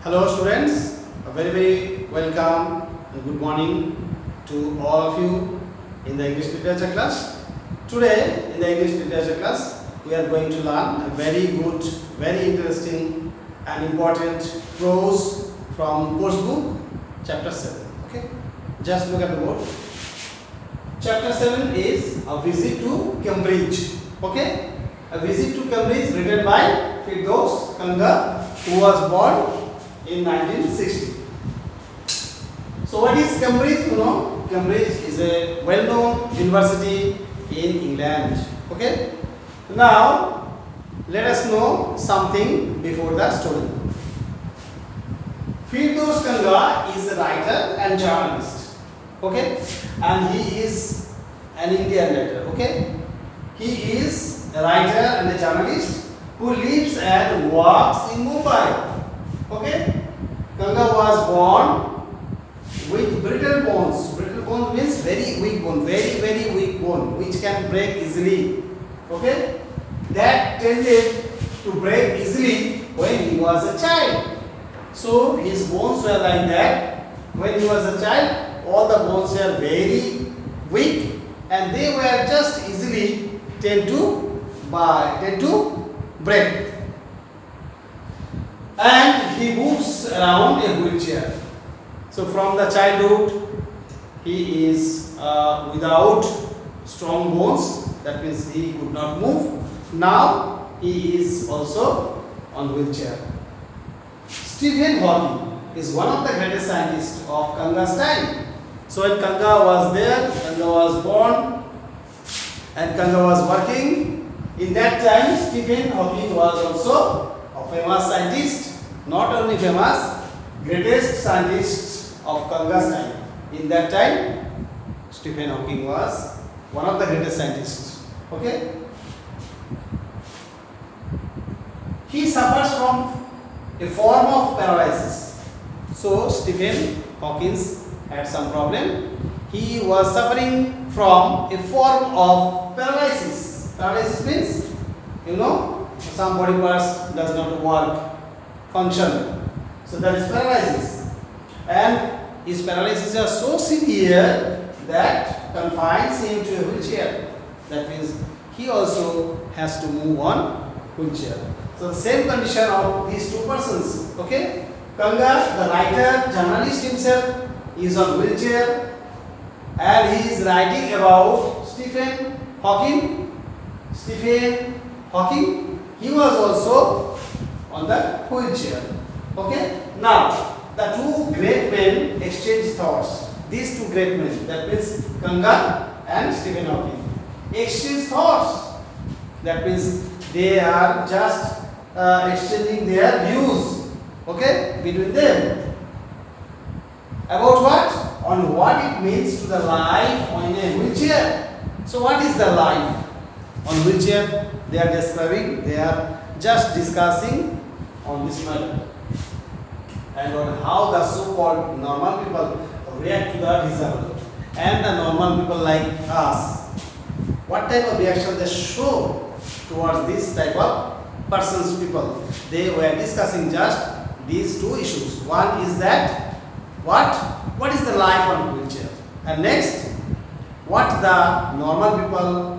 Hello students, a very welcome and good morning to all of you in the English literature class. Today in the English literature class we are going to learn a very good, very interesting and important prose from course book chapter 7. Okay, just look at the board. Chapter 7 is a visit to Cambridge. Okay, a visit to Cambridge written by Firdaus Kanga, who was born in 1960. So what is Cambridge? You know, Cambridge is a well-known university in England. Okay. Now let us know something before the story. Firdaus Kanga is a writer and journalist. Okay, and he is an Indian writer. Okay, he is a writer and a journalist who lives and works in Mumbai. Okay, Kanga was born with brittle bones. Brittle bone means very weak bone, very weak bone, which can break easily. Okay, that tended to break easily when he was a child. So his bones were like that. When he was a child, all the bones were very weak, and they were just easily tend to break. And he moves around a wheelchair. So from the childhood he is without strong bones, that means he could not move. Now he is also on wheelchair. Stephen Hawking is one of the greatest scientists of Kanga's time. So when Kanga was there, Kanga was born and Kanga was working, in that time Stephen Hawking was also a famous scientist. Not only famous, greatest scientists of Kanga's time. In that time, Stephen Hawking was one of the greatest scientists. Okay? He suffers from a form of paralysis. So Stephen Hawking had some problem. He was suffering from a form of paralysis. Paralysis means, you know, some body parts does not work, function. So that is paralysis. And his paralysis is so severe that confines him to a wheelchair. That means he also has to move on wheelchair. So the same condition of these two persons. Okay, Kanga, the writer, journalist himself, is on wheelchair, and he is writing about Stephen Hawking. Stephen Hawking, he was also on the wheelchair. Okay, now the two great men exchange thoughts. These two great men, that means Kanga and Stephen Hawking, exchange thoughts. That means they are just exchanging their views, okay, between them. About what? On what it means to the life on a wheelchair. So what is the life on wheelchair? They are describing, they are just discussing on this matter, and on how the so-called normal people react to the disabled, and the normal people like us, what type of reaction they show towards this type of persons, people. They were discussing just these two issues. One is that what is the life on wheelchair, and next, what the normal people,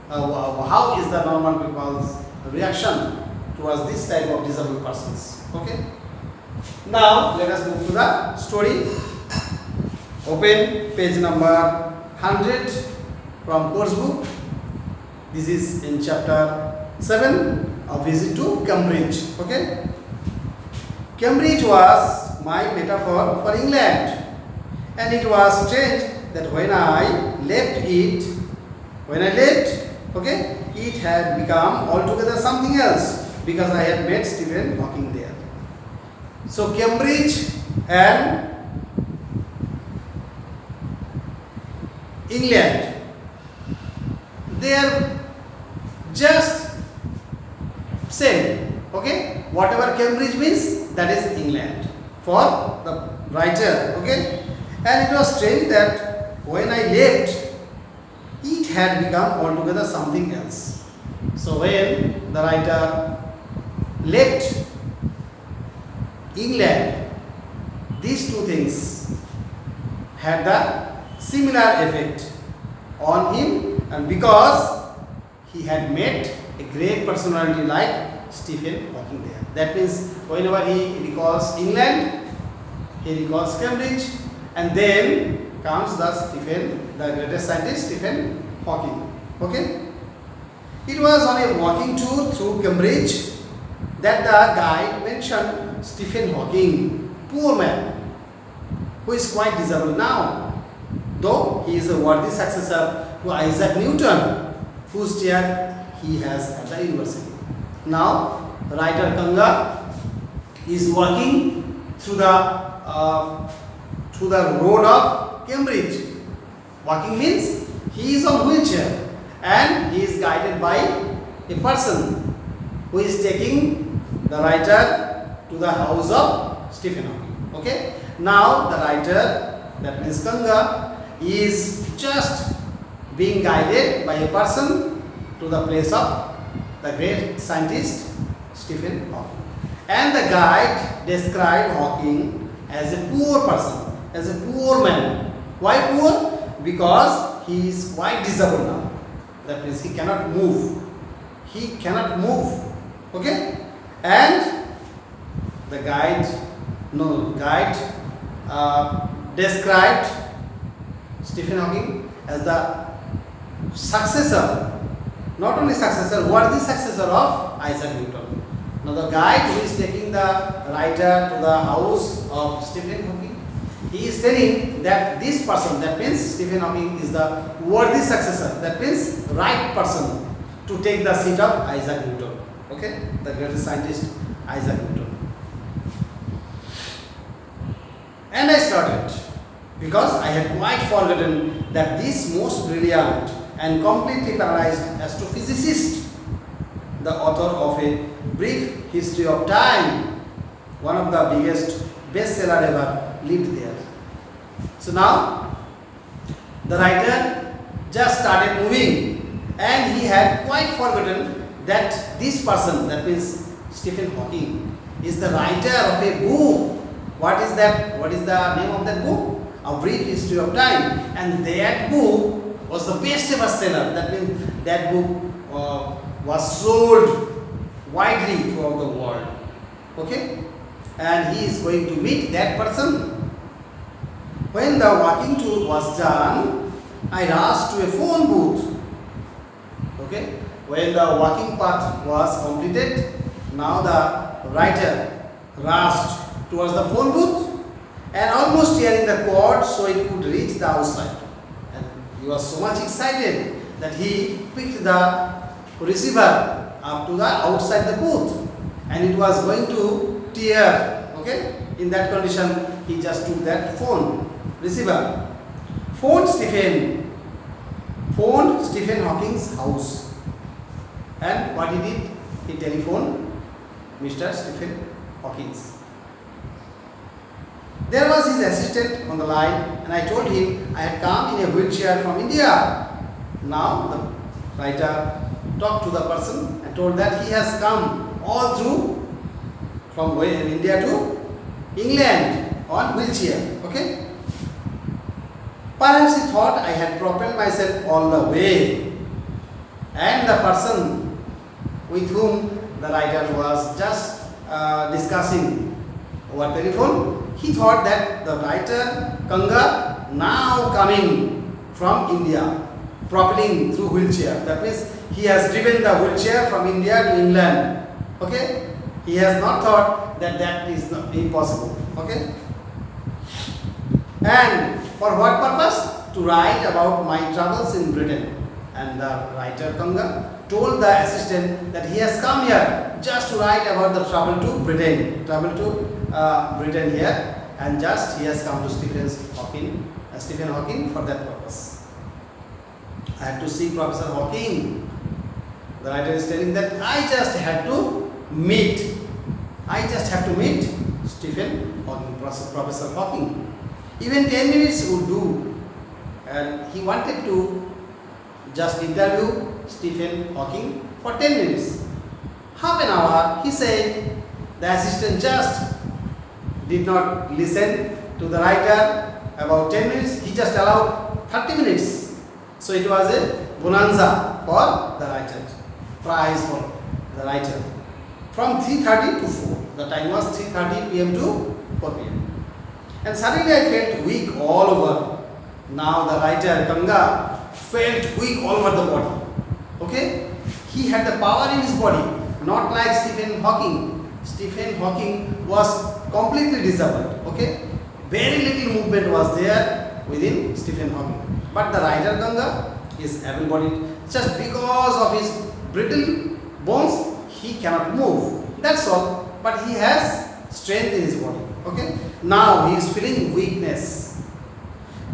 how is the normal people's reaction towards this type of disabled persons. Okay. Now let us move to the story. Open page number 100 from course book. This is in chapter 7, a visit to Cambridge. Okay. Cambridge was my metaphor for England, and it was strange that when I left, okay, it had become altogether something else, because I had met Stephen Hawking there. So Cambridge and England, they are just same. Okay, whatever Cambridge means, that is England for the writer. Okay, and it was strange that when I left, it had become altogether something else. So when the writer left England. These two things had the similar effect on him, and because he had met a great personality like Stephen Hawking there. That means whenever he recalls England, he recalls Cambridge, and then comes the greatest scientist Stephen Hawking. Okay? It was on a walking tour through Cambridge that the guide mentioned Stephen Hawking, poor man, who is quite disabled now, though he is a worthy successor to Isaac Newton, whose chair he has at the university. Now, writer Kanga is walking through the road of Cambridge. Walking means he is on wheelchair and he is guided by a person who is taking the writer to the house of Stephen Hawking. Okay? Now the writer, that means Kanga, is just being guided by a person to the place of the great scientist Stephen Hawking. And the guide described Hawking as a poor person, as a poor man. Why poor? Because he is quite disabled now. That means he cannot move. He cannot move. Okay? And the guide described Stephen Hawking as the successor, not only successor, worthy successor of Isaac Newton. Now the guide who is taking the writer to the house of Stephen Hawking, he is telling that this person, that means Stephen Hawking, is the worthy successor, that means right person to take the seat of Isaac Newton. Okay, the greatest scientist Isaac Newton. And I started because I had quite forgotten that this most brilliant and completely paralyzed astrophysicist, the author of A Brief History of Time, one of the biggest bestseller ever, lived there. So now the writer just started moving and he had quite forgotten that this person, that means Stephen Hawking, is the writer of a book. What is that? What is the name of that book? A Brief History of Time. And that book was the best ever seller. That means that book was sold widely throughout the world. Okay? And he is going to meet that person. When the walking tour was done, I rushed to a phone booth. Okay? When the walking path was completed, now the writer rushed towards the phone booth and almost tearing the cord so it could reach the outside. And he was so much excited that he picked the receiver up to the outside the booth and it was going to tear. Okay? In that condition, he just took that phone receiver. Phoned Stephen Hawking's house. And what he did? He telephoned Mr. Stephen Hawking. There was his assistant on the line and I told him I had come in a wheelchair from India. Now the writer talked to the person and told that he has come all through from India to England on wheelchair. Okay? Perhaps he thought I had propelled myself all the way. And the person with whom the writer was just discussing over telephone, he thought that the writer Kanga now coming from India, propelling through wheelchair. That means he has driven the wheelchair from India to England. Okay? He has not thought that that is not impossible. Okay? And for what purpose? To write about my travels in Britain. And the writer Kanga told the assistant that he has come here just to write about the travel to Britain here, and just he has come to Stephen Hawking for that purpose. I had to see Professor Hawking. The writer is telling that I just had to meet Stephen Hawking, Professor Hawking. Even 10 minutes would do. And he wanted to just interview Stephen Hawking for 10 minutes. Half an hour, he said, the assistant just did not listen to the writer about 10 minutes, he just allowed 30 minutes. So it was a bonanza for the writer, prize for the writer. From 3:30 to 4, the time was 3:30 p.m. to 4 p.m. And suddenly I felt weak all over. Now the writer Ganga felt weak all over the body. Okay? He had the power in his body, not like Stephen Hawking. Stephen Hawking was completely disabled. Okay? Very little movement was there within Stephen Hawking. But the writer Ganga is able-bodied. Just because of his brittle bones, he cannot move. That's all. But he has strength in his body. Okay? Now he is feeling weakness.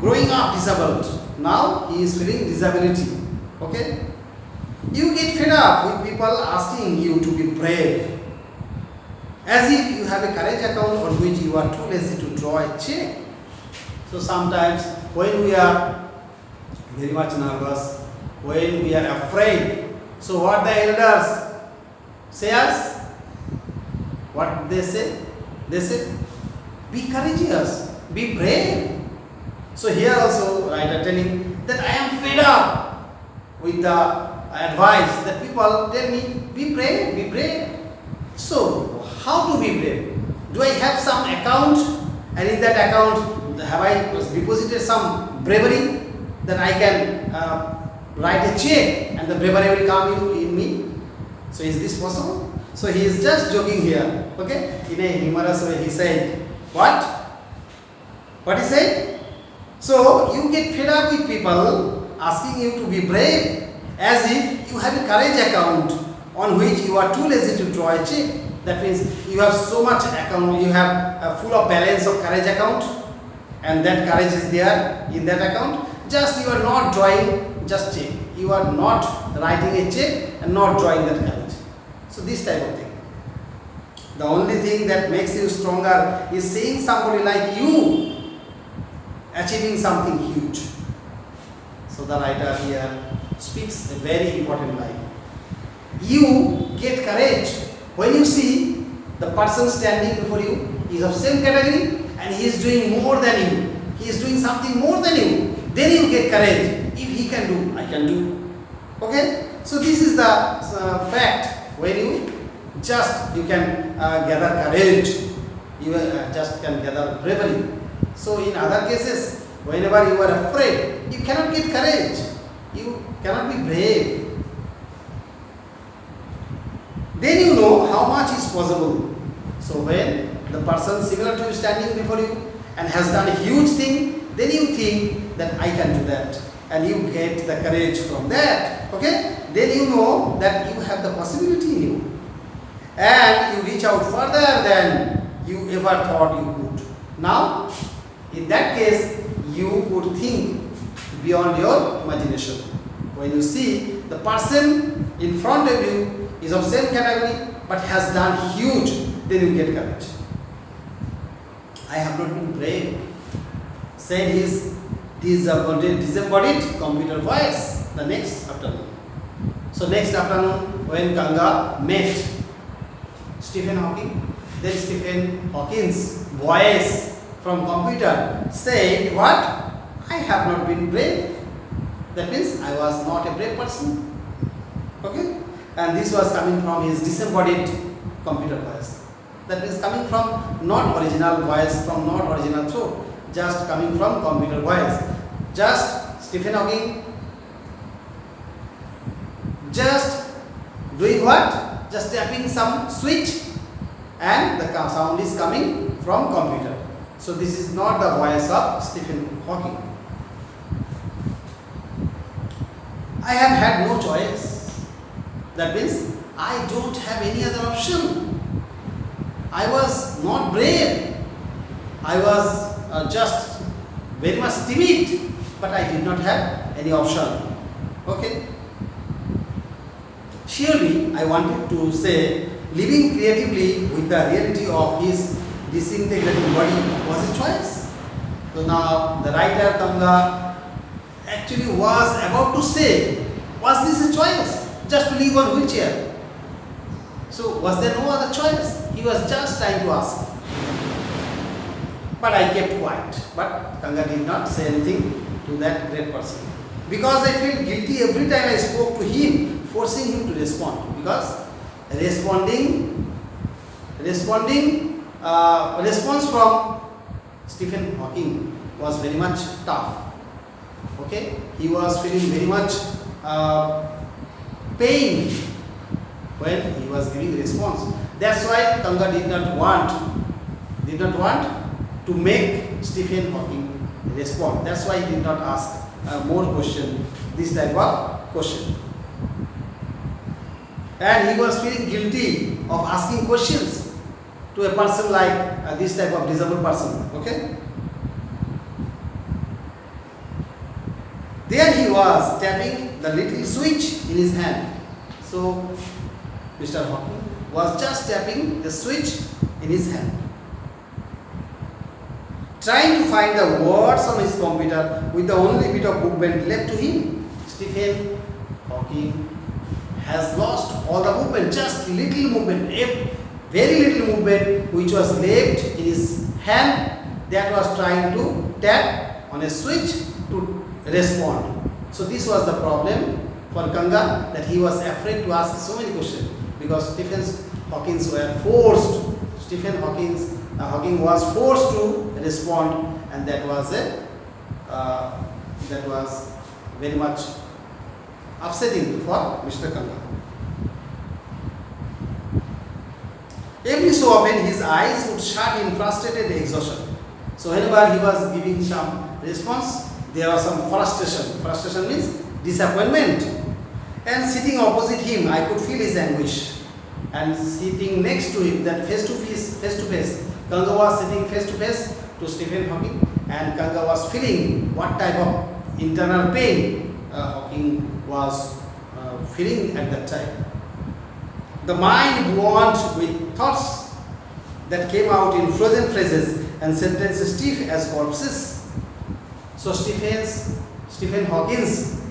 Growing up disabled. Now he is feeling disability. Okay? You get fed up with people asking you to be brave. As if you have a courage account on which you are too lazy to draw a check. So sometimes when we are very much nervous, when we are afraid, so what the elders say us? What they say? They say, be courageous, be brave. So here also writer telling that I am fed up with the advice that people tell me, be brave, be brave. So how to be brave? Do I have some account, and in that account have I deposited some bravery that I can write a check and the bravery will come in me? So is this possible? So he is just joking here. Okay? In a humorous way he said, what? What he said? So you get fed up with people asking you to be brave as if you have a courage account on which you are too lazy to draw a check. That means you have so much account, you have a full of balance of courage account, and that courage is there in that account. Just you are not drawing just check. You are not writing a check and not drawing that courage. So this type of thing. The only thing that makes you stronger is seeing somebody like you achieving something huge. So the writer here speaks a very important line. You get courage when you see the person standing before you is of same category and he is doing more than you. He is doing something more than you. Then you get courage. If he can do, I can do. Okay? So this is the fact. When you can gather courage. You just can gather bravery. So in other cases, whenever you are afraid, you cannot get courage. You cannot be brave. Then you know how much is possible. So when the person similar to you standing before you and has done a huge thing, then you think that I can do that. And you get the courage from that. Okay? Then you know that you have the possibility in you. And you reach out further than you ever thought you could. Now, in that case, you would think beyond your imagination. When you see the person in front of you is of same category but has done huge, then you get courage. I have not been brave, said his disembodied computer voice the next afternoon. So next afternoon when Ganga met Stephen Hawking, then Stephen Hawking's voice from computer said, what? I have not been brave. That means I was not a brave person. Okay? And this was coming from his disembodied computer voice. That is coming from not original voice, from not original throat, just coming from computer voice. Just Stephen Hawking just doing what? Just tapping some switch and the sound is coming from computer. So this is not the voice of Stephen Hawking. I have had no choice. That means I don't have any other option. I was not brave. I was just very much timid, but I did not have any option. Okay? Surely I wanted to say living creatively with the reality of his disintegrating body was a choice. So now the writer Ganga actually was about to say, was this a choice? Just to leave on wheelchair. So was there no other choice? He was just trying to ask. but I kept quiet. But Kanga did not say anything to that great person, because I felt guilty every time I spoke to him, forcing him to respond. Because response from Stephen Hawking was very much tough. Okay, he was feeling very much pain when he was giving response. That's why Kanga did not want to make Stephen Hawking respond. That's why he did not ask more question, this type of question. And he was feeling guilty of asking questions to a person like this type of disabled person. Okay. There he was tapping the little switch in his hand. So Mr. Hawking was just tapping the switch in his hand, trying to find the words on his computer with the only bit of movement left to him. Stephen Hawking has lost all the movement, just little movement, a very little movement which was left in his hand, that was trying to tap on a switch to respond. So this was the problem for Kanga, that he was afraid to ask so many questions, because Stephen Hawking was forced to respond, and that was very much upsetting for Mr. Kanga. Every so often his eyes would shut in frustrated exhaustion. So whenever he was giving some response, there was some frustration. Frustration means disappointment. And sitting opposite him, I could feel his anguish. And sitting next to him, that face to face, Kanga was sitting face to face to Stephen Hawking, and Kanga was feeling what type of internal pain Hawking was feeling at that time. The mind warmed with thoughts that came out in frozen phrases and sentences stiff as corpses. So Stephen Hawking's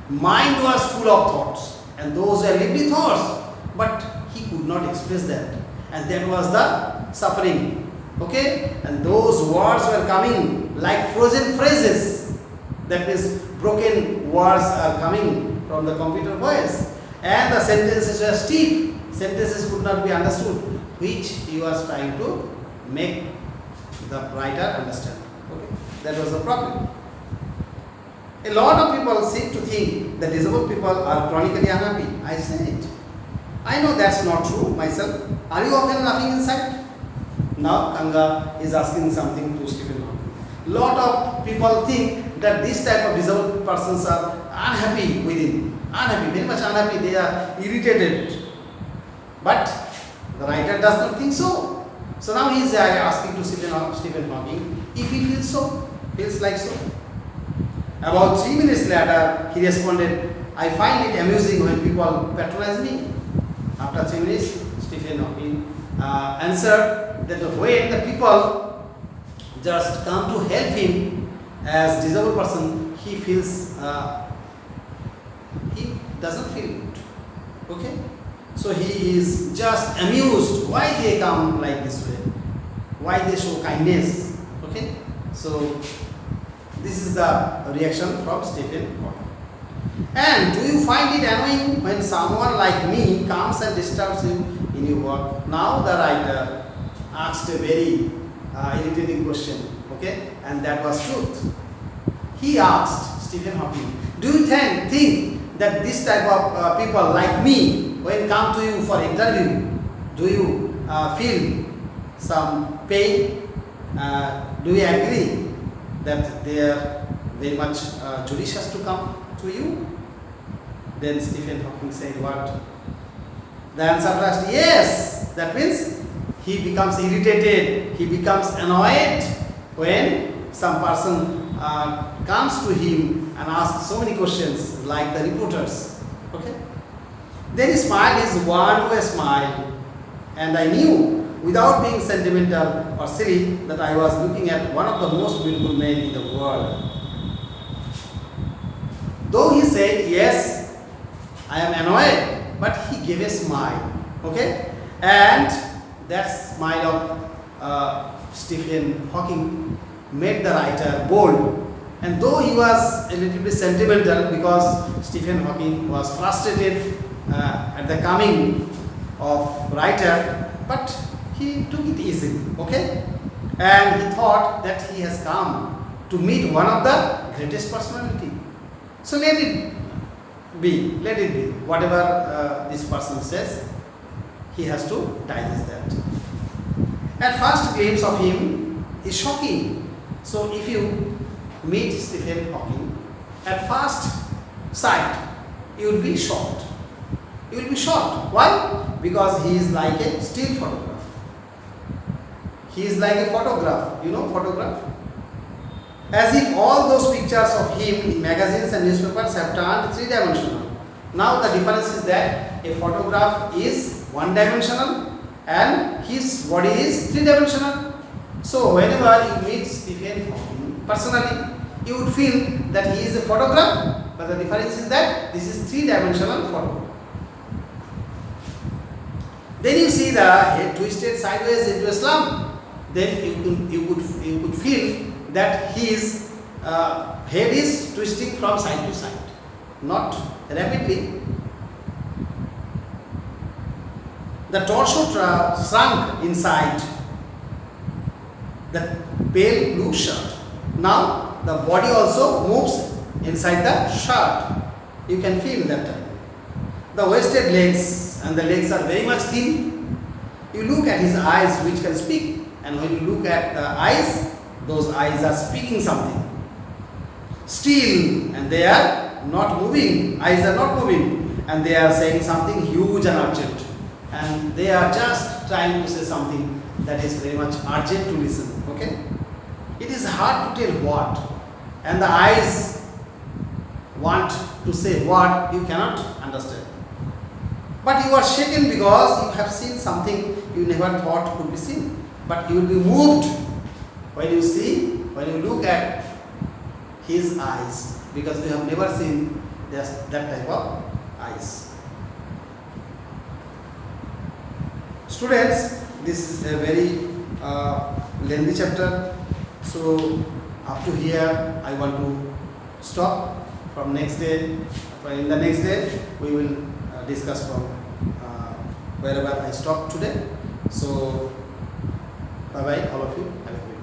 mind was full of thoughts, and those were lively thoughts, but he could not express that, and that was the suffering. Okay, and those words were coming like frozen phrases, that means broken words are coming from the computer voice, and the sentences were stiff, sentences could not be understood, which he was trying to make the writer understand. Okay, that was the problem. A lot of people seem to think that disabled people are chronically unhappy. I say it. I know that's not true myself. Are you often laughing inside? Now Kanga is asking something to Stephen Hawking. Lot of people think that this type of disabled persons are unhappy within. Unhappy, very much unhappy. They are irritated. But the writer does not think so. So now he is asking to Stephen Hawking if he feels like so. About 3 minutes later, he responded, I find it amusing when people patronize me. After 3 minutes, Stephen Hawking answered that when the people just come to help him as disabled person, he feels, he doesn't feel good. Okay? So he is just amused why they come like this way, why they show kindness. Okay? So this is the reaction from Stephen Hawking. And do you find it annoying when someone like me comes and disturbs you in your work? Now the writer asked a very irritating question, okay, and that was truth. He asked Stephen Hawking, do you think that this type of people like me, when come to you for interview, do you feel some pain? Do you agree that they are very much judicious to come to you? Then Stephen Hawking said what? The answer was yes. That means he becomes irritated, he becomes annoyed when some person comes to him and asks so many questions like the reporters. Okay? Then he smiled his one-way smile, and I knew without being sentimental or silly that I was looking at one of the most beautiful men in the world. Though he said yes, I am annoyed, but he gave a smile. Okay? And that smile of Stephen Hawking made the writer bold, and though he was a little bit sentimental because Stephen Hawking was frustrated at the coming of writer, but he took it easily, okay, and he thought that he has come to meet one of the greatest personality. So let it be, whatever this person says, he has to digest that. At first glimpse of him is shocking. So if you meet Stephen Hawking, at first sight you will be shocked. You will be shocked. Why? Because he is like a still photograph. He is like a photograph. You know photograph? As if all those pictures of him in magazines and newspapers have turned three-dimensional. Now the difference is that a photograph is one-dimensional and his body is three-dimensional. So whenever you meet Stephen Hawking personally, you would feel that he is a photograph, but the difference is that this is three-dimensional photograph. Then you see the head twisted sideways into a slump. Then you could feel that his head is twisting from side to side, not rapidly. The torso shrunk inside the pale blue shirt. Now the body also moves inside the shirt. You can feel that. The wasted legs, and the legs are very much thin. You look at his eyes, which can speak, and when you look at the eyes, those eyes are speaking something. Still, and they are not moving. Eyes are not moving, and they are saying something huge and urgent. And they are just trying to say something that is very much urgent to listen. Okay? It is hard to tell what, and the eyes want to say what you cannot understand. But you are shaken because you have seen something you never thought could be seen. But you will be moved when you look at his eyes, because you have never seen that type of eyes. Students, this is a very lengthy chapter. So up to here I want to stop. From next day, in the next day we will discuss from wherever I stopped today. So bye bye all of you. Have a good day.